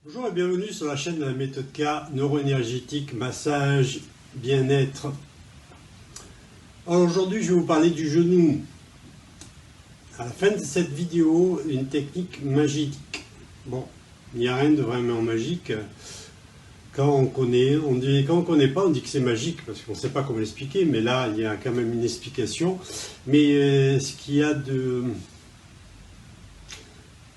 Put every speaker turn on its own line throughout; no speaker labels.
Bonjour et bienvenue sur la chaîne de la méthode K, neuro-énergétique, massage, bien-être. Alors aujourd'hui je vais vous parler du genou. À la fin de cette vidéo, une technique magique. Bon, il n'y a rien de vraiment magique. Quand on connaît, quand on connaît pas, on dit que c'est magique parce qu'on ne sait pas comment l'expliquer, mais là il y a quand même une explication. Mais ce qu'il y a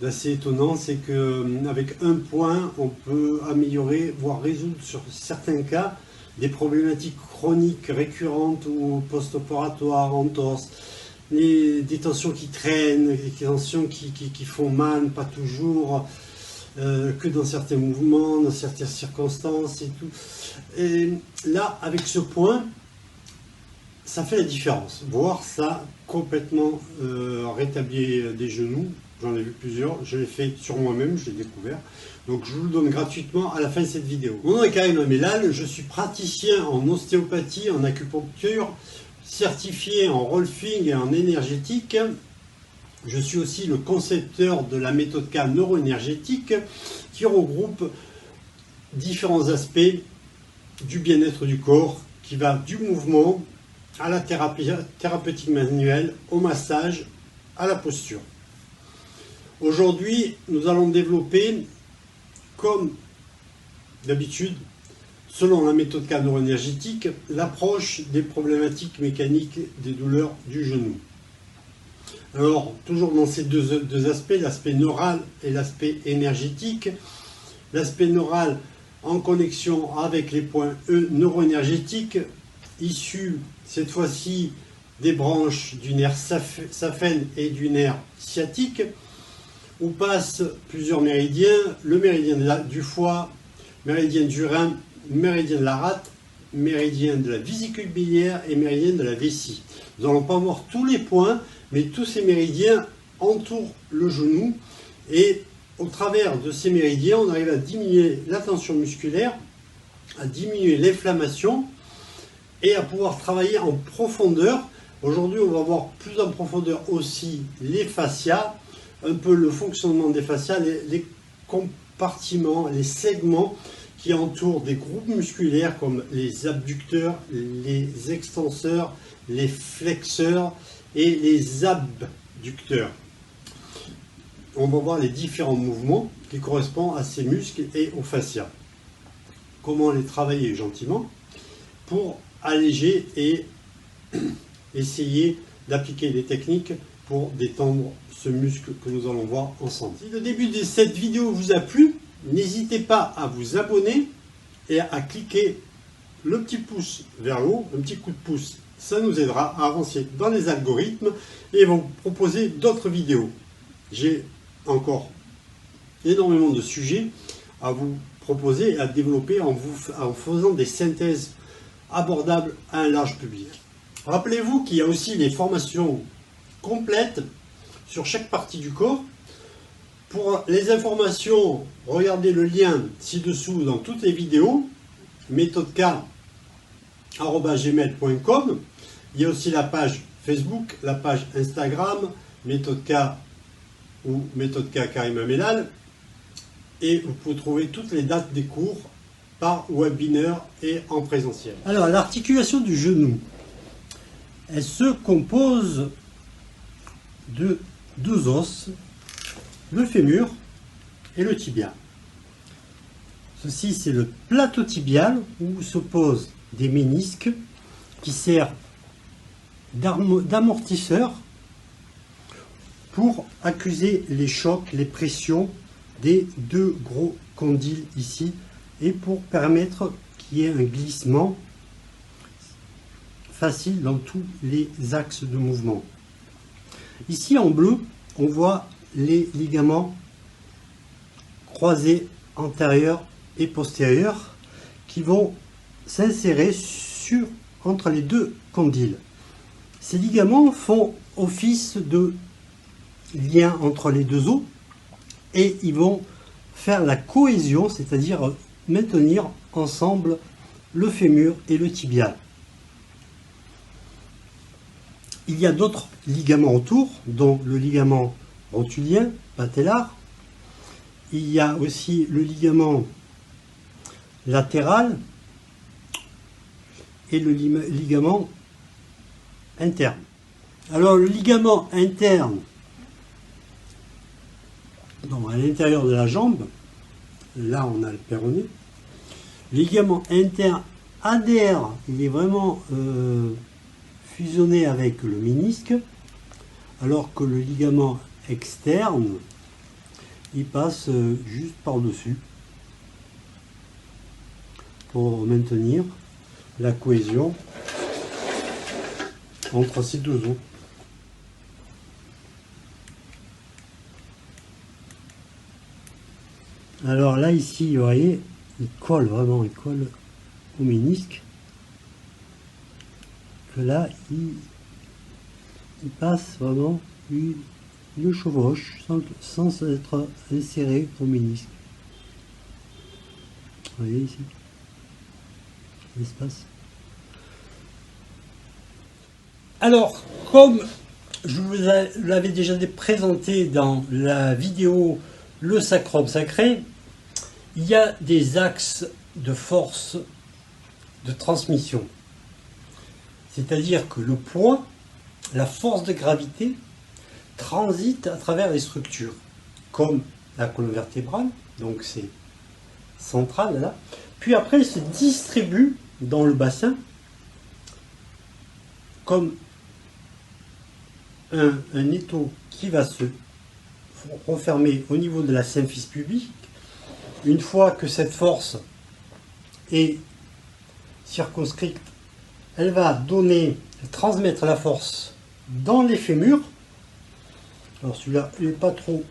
d'assez étonnant, c'est qu'avec un point, on peut améliorer, voire résoudre sur certains cas, des problématiques chroniques récurrentes ou post-opératoires, entorses, des tensions qui traînent, des tensions qui font mal, pas toujours, que dans certains mouvements, dans certaines circonstances et tout. Et là, avec ce point, ça fait la différence. Voir ça complètement rétablir des genoux. J'en ai vu plusieurs, je l'ai fait sur moi-même, je l'ai découvert. Donc je vous le donne gratuitement à la fin de cette vidéo. Mon nom est Karim Amelal, je suis praticien en ostéopathie, en acupuncture, certifié en rolfing et en énergétique. Je suis aussi le concepteur de la méthode K neuro-énergétique qui regroupe différents aspects du bien-être du corps, qui va du mouvement à la thérapeutique manuelle, au massage, à la posture. Aujourd'hui, nous allons développer, comme d'habitude, selon la méthode K neuro-énergétique, l'approche des problématiques mécaniques des douleurs du genou. Alors, toujours dans ces deux aspects, l'aspect neural et l'aspect énergétique. L'aspect neural en connexion avec les points E neuro-énergétiques, issus cette fois-ci des branches du nerf saphène et du nerf sciatique, où passent plusieurs méridiens, le méridien du foie, méridien du rein, méridien de la rate, méridien de la vésicule biliaire et méridien de la vessie. Nous n'allons pas voir tous les points, mais tous ces méridiens entourent le genou et au travers de ces méridiens, on arrive à diminuer la tension musculaire, à diminuer l'inflammation et à pouvoir travailler en profondeur. Aujourd'hui, on va voir plus en profondeur aussi les fascias, un peu le fonctionnement des fascias, les compartiments, les segments qui entourent des groupes musculaires comme les abducteurs, les extenseurs, les flexeurs et les abducteurs. On va voir les différents mouvements qui correspondent à ces muscles et aux fascias. Comment les travailler gentiment pour alléger et essayer d'appliquer des techniques pour détendre ce muscle que nous allons voir ensemble. Si le début de cette vidéo vous a plu, n'hésitez pas à vous abonner et à cliquer le petit pouce vers le haut, un petit coup de pouce. Ça nous aidera à avancer dans les algorithmes et vous proposer d'autres vidéos. J'ai encore énormément de sujets à vous proposer et à développer en faisant des synthèses abordables à un large public. Rappelez-vous qu'il y a aussi les formations complètes sur chaque partie du corps. Pour les informations, regardez le lien ci-dessous dans toutes les vidéos, methodek@gmail.com. Il y a aussi la page Facebook, la page Instagram, méthode K ou méthode K Karim Amelal. Et vous pouvez trouver toutes les dates des cours par webinaire et en présentiel. Alors, l'articulation du genou, elle se compose de deux os, le fémur et le tibia. Ceci, c'est le plateau tibial où se posent des ménisques qui servent d'amortisseur pour accuser les chocs, les pressions des deux gros condyles ici et pour permettre qu'il y ait un glissement facile dans tous les axes de mouvement. Ici en bleu, on voit les ligaments croisés antérieurs et postérieurs qui vont s'insérer entre les deux condyles. Ces ligaments font office de lien entre les deux os et ils vont faire la cohésion, c'est-à-dire maintenir ensemble le fémur et le tibial. Il y a d'autres ligaments autour, dont le ligament rotulien, patellar, il y a aussi le ligament latéral et le ligament interne. Alors le ligament interne, donc à l'intérieur de la jambe, là on a le péroné, le ligament interne adhère, il est vraiment fusionné avec le ménisque, alors que le ligament externe, il passe juste par-dessus pour maintenir la cohésion entre ces deux os. Alors là, ici, vous voyez, il colle vraiment, il colle au ménisque. Que là, il passe vraiment une chevauche sans être inséré au ménisque. Vous voyez ici l'espace. Alors, comme je vous l'avais déjà présenté dans la vidéo Le sacrum sacré, il y a des axes de force de transmission. C'est-à-dire que le poids, la force de gravité, transite à travers les structures, comme la colonne vertébrale, donc c'est central là, puis après il se distribue dans le bassin comme un étau qui va se refermer au niveau de la symphyse pubique. Une fois que cette force est circonscrite, elle va transmettre la force dans les fémurs. Alors celui-là, il n'est pas trop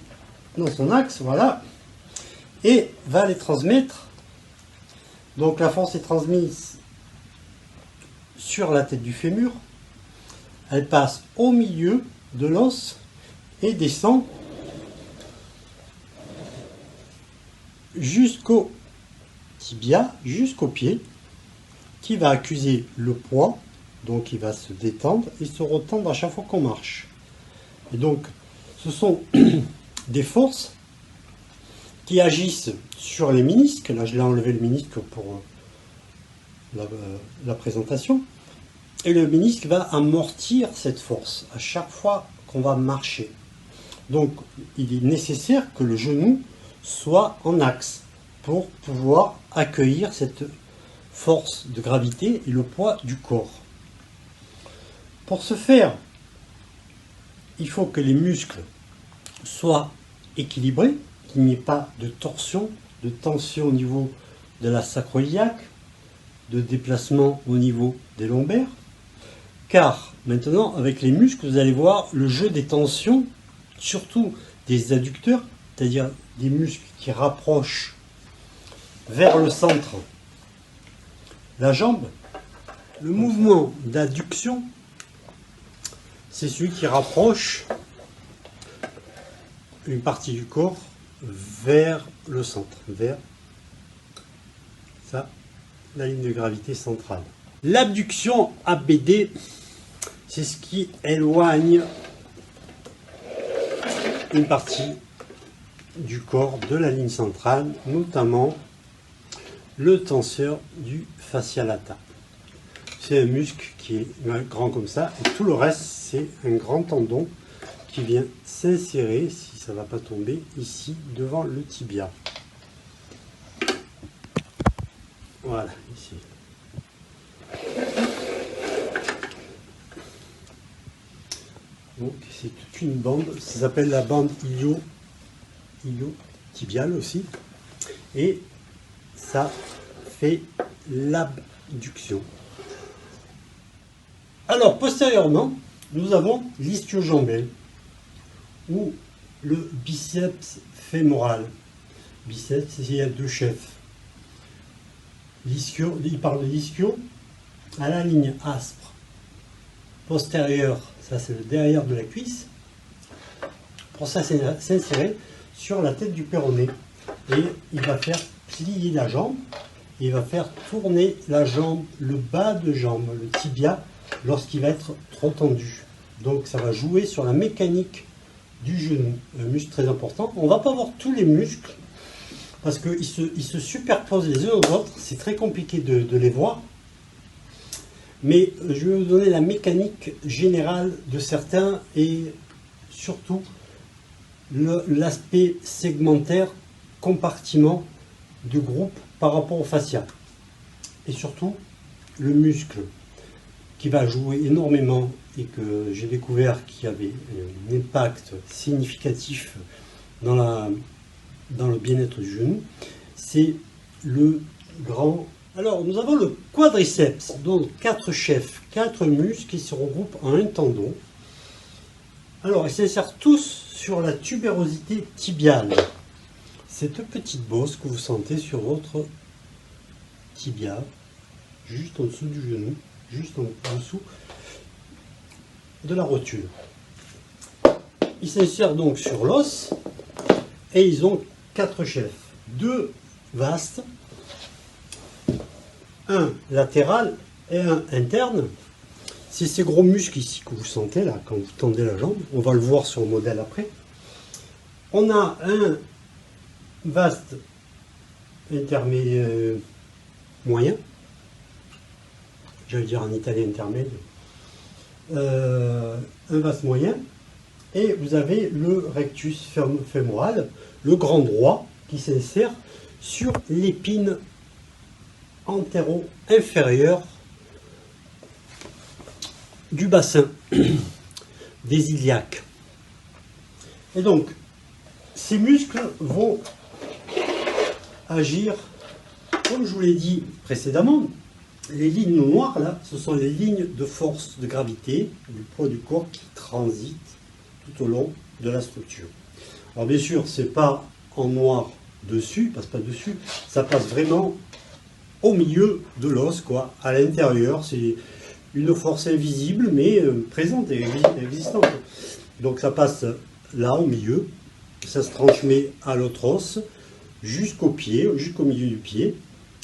dans son axe, voilà. Et va les transmettre. Donc la force est transmise sur la tête du fémur. Elle passe au milieu de l'os et descend jusqu'au tibia, jusqu'au pied, qui va accuser le poids, donc il va se détendre et se retendre à chaque fois qu'on marche. Et donc ce sont des forces qui agissent sur les ménisques. Là je l'ai enlevé le ménisque pour la présentation. Et le ménisque va amortir cette force à chaque fois qu'on va marcher. Donc il est nécessaire que le genou soit en axe pour pouvoir accueillir cette force de gravité et le poids du corps. Pour ce faire, il faut que les muscles soient équilibrés, qu'il n'y ait pas de torsion, de tension au niveau de la sacro-iliaque, de déplacement au niveau des lombaires. Car maintenant, avec les muscles, vous allez voir le jeu des tensions, surtout des adducteurs, c'est-à-dire des muscles qui rapprochent vers le centre la jambe. Le mouvement d'adduction, c'est celui qui rapproche une partie du corps vers le centre, vers ça, la ligne de gravité centrale. L'abduction ABD, c'est ce qui éloigne une partie du corps de la ligne centrale, notamment le tenseur du fascia lata. C'est un muscle qui est grand comme ça, et tout le reste, c'est un grand tendon qui vient s'insérer, si ça ne va pas tomber, ici, devant le tibia. Voilà, ici. Donc c'est toute une bande, ça s'appelle la bande iliotibiale aussi, et ça fait l'abduction. Alors postérieurement, nous avons l'ischio-jambier ou le biceps fémoral. Biceps, il y a deux chefs. L'ischio, il parle de l'ischio à la ligne aspre postérieure, ça c'est le derrière de la cuisse, pour ça s'insérer sur la tête du péroné, et il va faire plier la jambe, et il va faire tourner la jambe, le bas de jambe, le tibia, lorsqu'il va être trop tendu. Donc ça va jouer sur la mécanique du genou, un muscle très important. On ne va pas voir tous les muscles, parce qu'ils se superposent les uns aux autres, c'est très compliqué de les voir. Mais je vais vous donner la mécanique générale de certains et surtout l'aspect segmentaire, compartiment de groupe par rapport au fascia. Et surtout le muscle qui va jouer énormément et que j'ai découvert qu'il y avait un impact significatif dans le bien-être du genou, c'est le grand. Alors, nous avons le quadriceps, donc 4 chefs, 4 muscles qui se regroupent en un tendon. Alors, ils s'insèrent tous sur la tubérosité tibiale. Cette petite bosse que vous sentez sur votre tibia, juste en dessous du genou, juste en dessous de la rotule. Ils s'insèrent donc sur l'os et ils ont 4 chefs. 2 vastes, un latéral et un interne. C'est ces gros muscles ici que vous sentez là quand vous tendez la jambe. On va le voir sur le modèle après. On a un vaste intermédiaire moyen. J'allais dire en italien intermédiaire. Un vaste moyen. Et vous avez le rectus fémoral, le grand droit, qui s'insère sur l'épine antéro-inférieure du bassin des iliaques. Et donc, ces muscles vont agir, comme je vous l'ai dit précédemment, les lignes noires, là, ce sont les lignes de force de gravité du poids du corps qui transitent tout au long de la structure. Alors bien sûr, c'est pas en noir dessus, passe pas dessus, ça passe vraiment au milieu de l'os, quoi, à l'intérieur. C'est une force invisible, mais présente et existante. Donc ça passe là, au milieu, ça se transmet à l'autre os, jusqu'au pied, jusqu'au milieu du pied.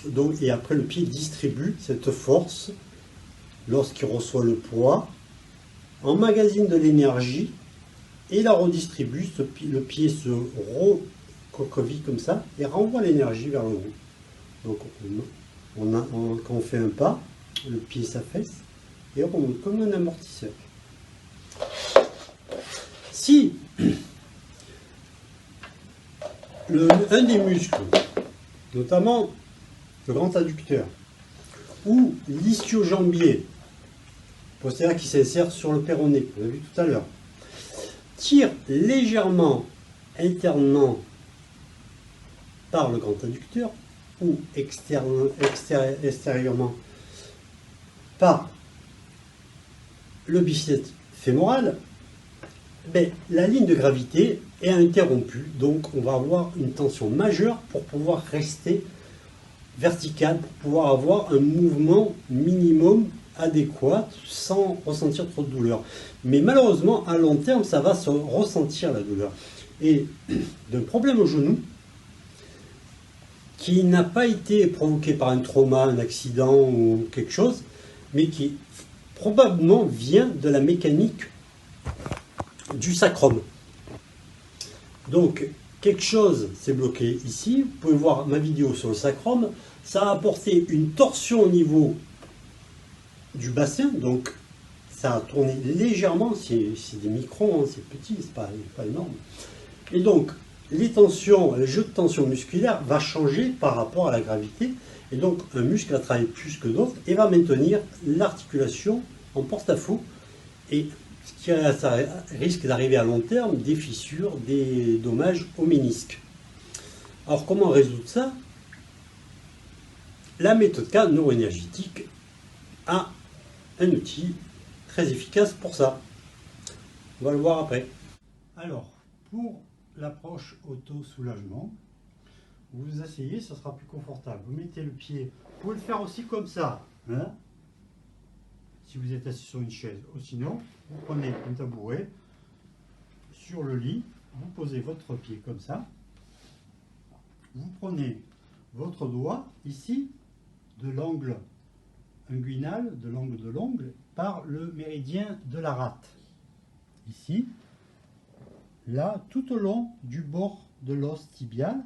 Donc, et après, le pied distribue cette force, lorsqu'il reçoit le poids, emmagasine de l'énergie, et la redistribue. Le pied se recroqueville comme ça, et renvoie l'énergie vers le haut. Donc, quand on fait un pas, le pied s'affaisse, et on remonte comme un amortisseur. Si un des muscles, notamment le grand adducteur, ou l'ischio-jambier, postérieur qui s'insère sur le péroné, vous avez vu tout à l'heure, tire légèrement internement par le grand adducteur, ou extérieurement par le biceps fémoral, ben, la ligne de gravité est interrompue, donc on va avoir une tension majeure pour pouvoir rester vertical, pour pouvoir avoir un mouvement minimum adéquat sans ressentir trop de douleur. Mais malheureusement, à long terme, ça va se ressentir la douleur. Et d'un problème au genou, qui n'a pas été provoqué par un trauma, un accident ou quelque chose, mais qui probablement vient de la mécanique du sacrum. Donc, quelque chose s'est bloqué ici. Vous pouvez voir ma vidéo sur le sacrum. Ça a apporté une torsion au niveau du bassin. Donc, ça a tourné légèrement. C'est des microns, hein, c'est petit, c'est pas énorme. Et donc, les tensions, le jeu de tension musculaire va changer par rapport à la gravité. Et donc, un muscle va travailler plus que d'autres et va maintenir l'articulation en porte-à-faux. Et ce qui risque d'arriver à long terme, des fissures, des dommages au ménisque. Alors comment résoudre ça? La méthode K neuroénergétique a un outil très efficace pour ça. On va le voir après. Alors, pour l'approche auto-soulagement, vous vous asseyez, ça sera plus confortable. Vous mettez le pied, vous pouvez le faire aussi comme ça, hein, si vous êtes assis sur une chaise. Ou sinon, vous prenez un tabouret sur le lit, vous posez votre pied comme ça, vous prenez votre doigt ici, de l'angle inguinal, de l'angle de l'ongle, par le méridien de la rate. Ici, là, tout au long du bord de l'os tibial,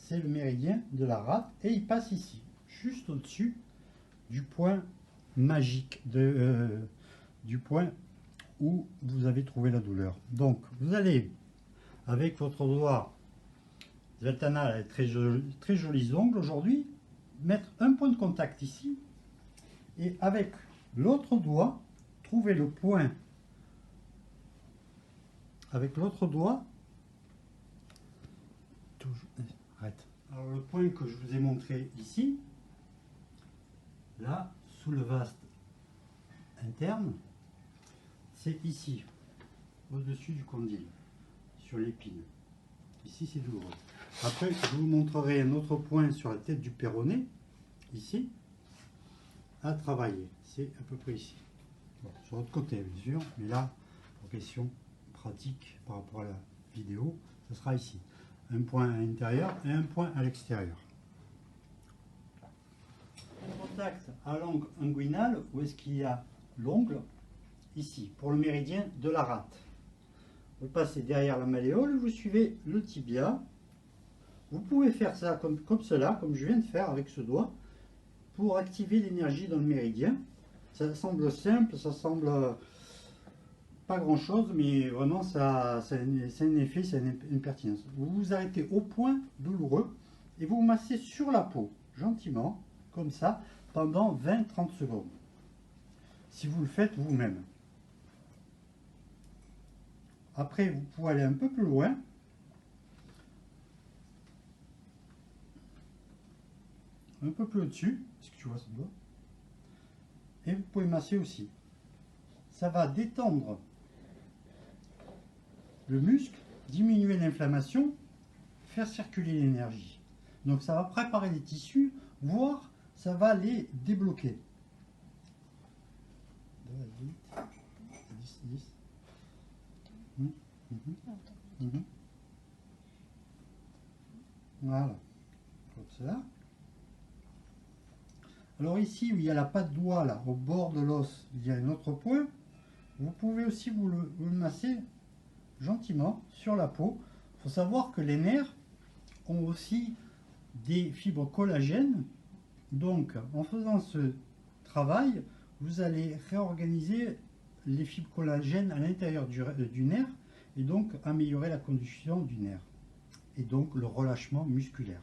c'est le méridien de la rate et il passe ici, juste au-dessus du point magique, du point où vous avez trouvé la douleur. Donc vous allez, avec votre doigt, Zveltana a très jolis ongles aujourd'hui, mettre un point de contact ici et avec l'autre doigt, trouver le point. Avec l'autre doigt, arrête. Alors le point que je vous ai montré ici, là, sous le vaste interne, c'est ici, au-dessus du condyle, sur l'épine. Ici, c'est douloureux. Après, je vous montrerai un autre point sur la tête du péroné, ici, à travailler. C'est à peu près ici. Bon, sur l'autre côté, bien sûr, mais là, pour question pratique par rapport à la vidéo, ce sera ici. Un point à l'intérieur et un point à l'extérieur. Un contact à l'angle inguinal, où est-ce qu'il y a l'ongle? Ici, pour le méridien de la rate. Vous passez derrière la malléole, vous suivez le tibia. Vous pouvez faire ça comme cela, comme je viens de faire avec ce doigt, pour activer l'énergie dans le méridien. Ça semble simple, ça semble pas grand chose, mais vraiment ça a un effet, ça a une pertinence. Vous vous arrêtez au point douloureux et vous massez sur la peau, gentiment, comme ça, pendant 20-30 secondes. Si vous le faites vous-même. Après, vous pouvez aller un peu plus loin. Un peu plus au-dessus. Est-ce que tu vois ce doigt? Et vous pouvez masser aussi. Ça va détendre le muscle, diminuer l'inflammation, faire circuler l'énergie. Donc ça va préparer les tissus, voire ça va les débloquer. 10, 10. Voilà, comme cela. Alors ici où il y a la patte doigt là, au bord de l'os, il y a un autre point. Vous pouvez aussi vous le masser gentiment sur la peau. Il faut savoir que les nerfs ont aussi des fibres collagènes. Donc en faisant ce travail, vous allez réorganiser les fibres collagènes à l'intérieur du nerf et donc améliorer la conduction du nerf et donc le relâchement musculaire.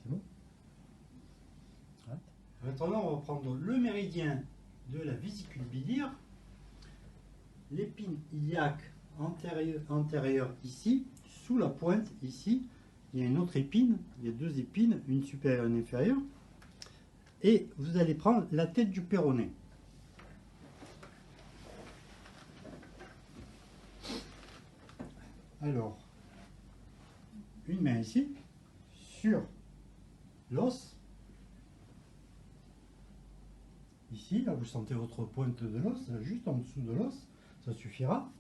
C'est bon? Maintenant, on va prendre le méridien de la vésicule biliaire, l'épine iliaque antérieure ici, sous la pointe ici, il y a une autre épine, il y a deux épines, une supérieure et une inférieure, et vous allez prendre la tête du péroné. Alors, une main ici, sur l'os. Ici, là, vous sentez votre pointe de l'os, juste en dessous de l'os, ça suffira.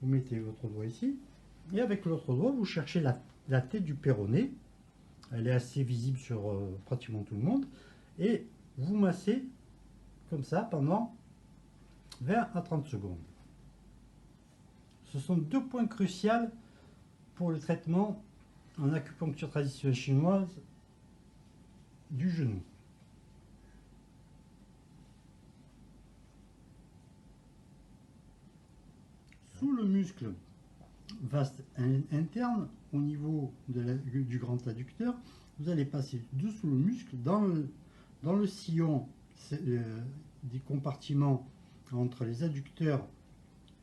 Vous mettez votre doigt ici, et avec l'autre doigt, vous cherchez la tête du péroné. Elle est assez visible sur pratiquement tout le monde. Et vous massez comme ça pendant 20 à 30 secondes. Ce sont deux points cruciaux pour le traitement en acupuncture traditionnelle chinoise du genou. Sous le muscle vaste interne, au niveau du grand adducteur, vous allez passer dessous le muscle dans le sillon des compartiments entre les adducteurs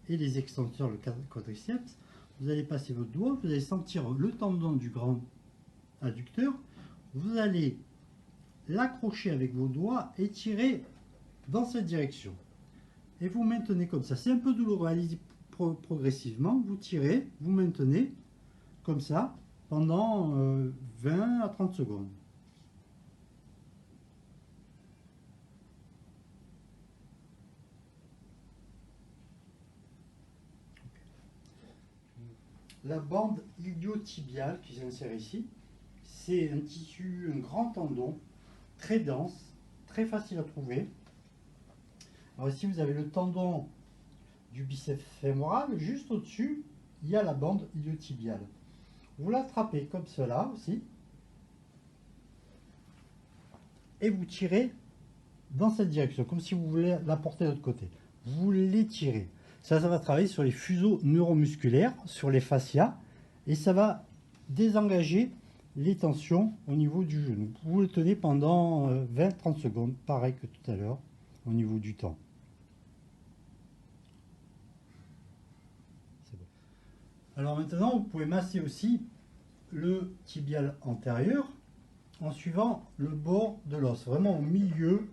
et les extenseurs, le quadriceps. Vous allez passer votre doigt, vous allez sentir le tendon du grand adducteur, vous allez l'accrocher avec vos doigts et tirer dans cette direction. Et vous maintenez comme ça. C'est un peu douloureux, allez-y progressivement. Vous tirez, vous maintenez comme ça pendant 20 à 30 secondes. La bande iliotibiale qui s'insère ici, c'est un tissu, un grand tendon, très dense, très facile à trouver. Alors ici vous avez le tendon du biceps fémoral, juste au-dessus, il y a la bande iliotibiale. vous l'attrapez comme cela aussi, et vous tirez dans cette direction, comme si vous voulez la porter de l'autre côté. Vous l'étirez. Ça va travailler sur les fuseaux neuromusculaires, sur les fascias, et ça va désengager les tensions au niveau du genou. Vous le tenez pendant 20-30 secondes, pareil que tout à l'heure, au niveau du temps. C'est bon. Alors maintenant, vous pouvez masser aussi le tibial antérieur en suivant le bord de l'os. Vraiment au milieu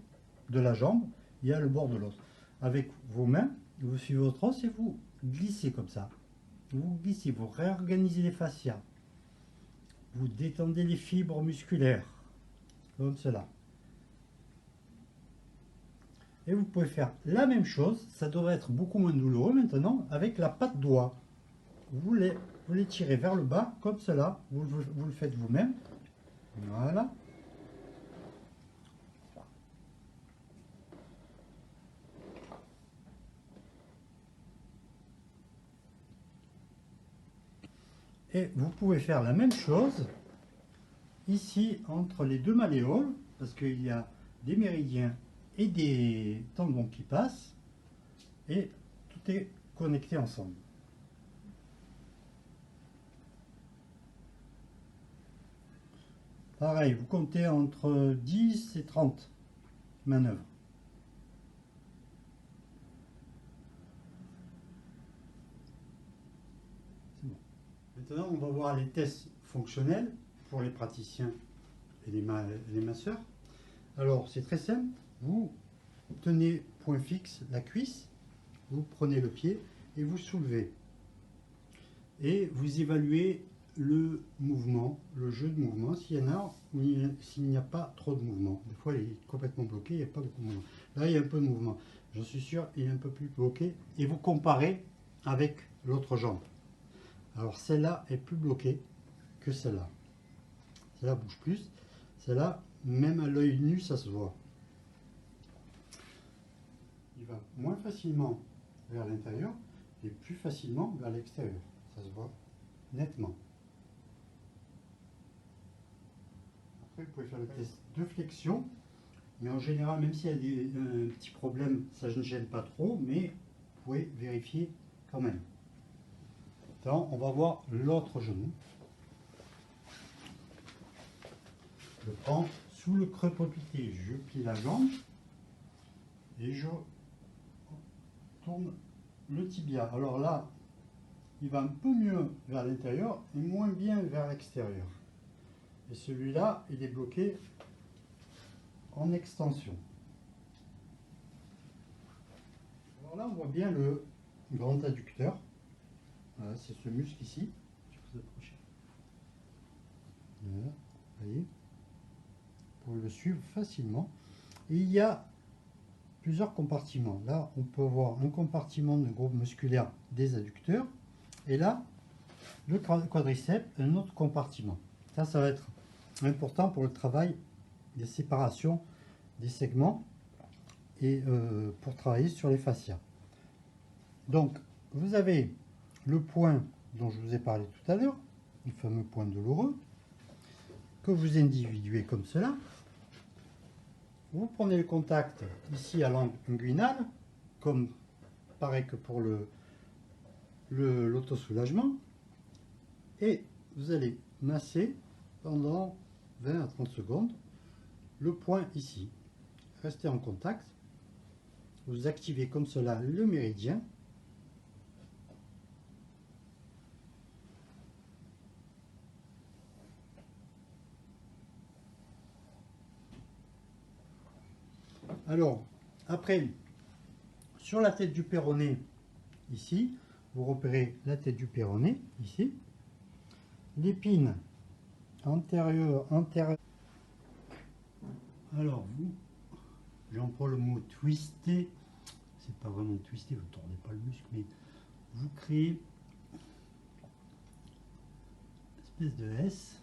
de la jambe, il y a le bord de l'os. Avec vos mains, vous suivez votre os et vous glissez comme ça. Vous glissez, vous réorganisez les fascias. Vous détendez les fibres musculaires, comme cela. Et vous pouvez faire la même chose, ça devrait être beaucoup moins douloureux maintenant, avec la patte doigt. Vous les tirez vers le bas, comme cela, vous le faites vous-même. Voilà. Et vous pouvez faire la même chose ici entre les deux malléoles, parce qu'il y a des méridiens et des tendons qui passent, et tout est connecté ensemble. Pareil, vous comptez entre 10 et 30 manœuvres. C'est bon. Maintenant, on va voir les tests fonctionnels pour les praticiens et les masseurs. Alors, c'est très simple. Vous tenez point fixe la cuisse, vous prenez le pied et vous soulevez. Et vous évaluez le mouvement, le jeu de mouvement, s'il y en a ou s'il n'y a pas trop de mouvement. Des fois, il est complètement bloqué, il n'y a pas beaucoup de mouvement. Là, il y a un peu de mouvement. J'en suis sûr, il est un peu plus bloqué. Et vous comparez avec l'autre jambe. Alors, celle-là est plus bloquée que celle-là. Celle-là bouge plus. Celle-là, même à l'œil nu, ça se voit. Il va moins facilement vers l'intérieur et plus facilement vers l'extérieur. Ça se voit nettement. Après, vous pouvez faire le test de flexion, mais en général, même s'il y a un petit problème, ça ne gêne pas trop, mais vous pouvez vérifier quand même. Maintenant, on va voir l'autre genou. Je prends sous le creux poplité, je plie la jambe et je tourne le tibia. Alors là, il va un peu mieux vers l'intérieur et moins bien vers l'extérieur. Et celui-là, il est bloqué en extension. Alors là, on voit bien le grand adducteur. Voilà, c'est ce muscle ici. Je vais vous approcher. Voilà, vous voyez, pour le suivre facilement. Et il y a plusieurs compartiments. Là, on peut voir un compartiment de groupe musculaire des adducteurs. Et là, le quadriceps, un autre compartiment. Ça va être important pour le travail des séparations des segments et pour travailler sur les fascias. Donc, vous avez le point dont je vous ai parlé tout à l'heure, le fameux point douloureux, que vous individuez comme cela. Vous prenez le contact ici à l'angle inguinal, comme pareil que pour l'autosoulagement, et vous allez masser pendant 20 à 30 secondes le point ici. Restez en contact. Vous activez comme cela le méridien. Alors, après, sur la tête du péroné, ici, vous repérez la tête du péroné, ici. L'épine antérieure. Alors, j'emploie le mot twister. C'est pas vraiment twister, vous ne tournez pas le muscle, mais vous créez une espèce de S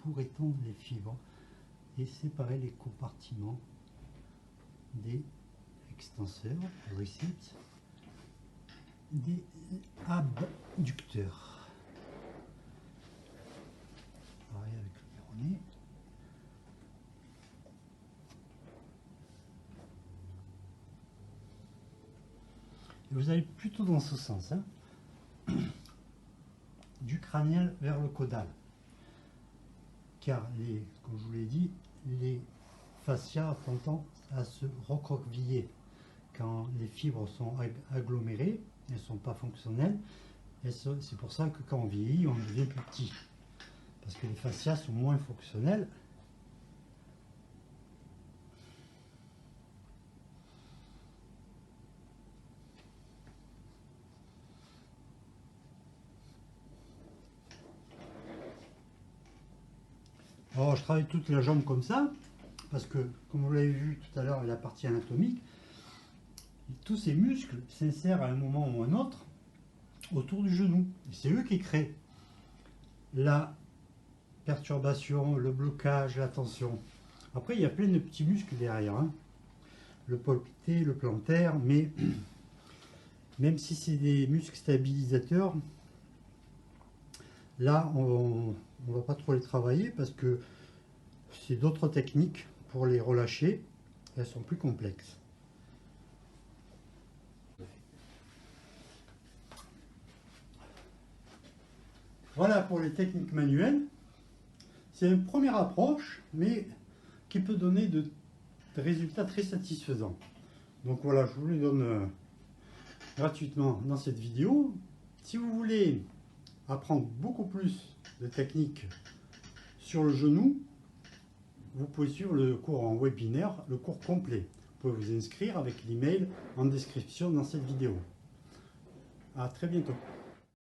pour étendre les fibres et séparer les compartiments des extenseurs, quadriceps, des abducteurs. Et vous allez plutôt dans ce sens, hein, du crânial vers le caudal. Car, comme je vous l'ai dit, les fascias ont tendance à se recroqueviller quand les fibres sont agglomérées, elles ne sont pas fonctionnelles. C'est pour ça que quand on vieillit, on devient plus petit. Parce que les fascias sont moins fonctionnels. Alors, je travaille toute la jambe comme ça, parce que, comme vous l'avez vu tout à l'heure, la partie anatomique, tous ces muscles s'insèrent à un moment ou à un autre autour du genou. Et c'est eux qui créent la perturbation, le blocage, la tension. Après, il y a plein de petits muscles derrière, hein. Le poplité, le plantaire, mais même si c'est des muscles stabilisateurs, là, on ne va pas trop les travailler parce que c'est d'autres techniques pour les relâcher. Elles sont plus complexes. Voilà pour les techniques manuelles. C'est une première approche, mais qui peut donner de résultats très satisfaisants. Donc voilà, je vous les donne gratuitement dans cette vidéo. Si vous voulez apprendre beaucoup plus de techniques sur le genou, vous pouvez suivre le cours en webinaire, le cours complet. Vous pouvez vous inscrire avec l'email en description dans cette vidéo. À très bientôt.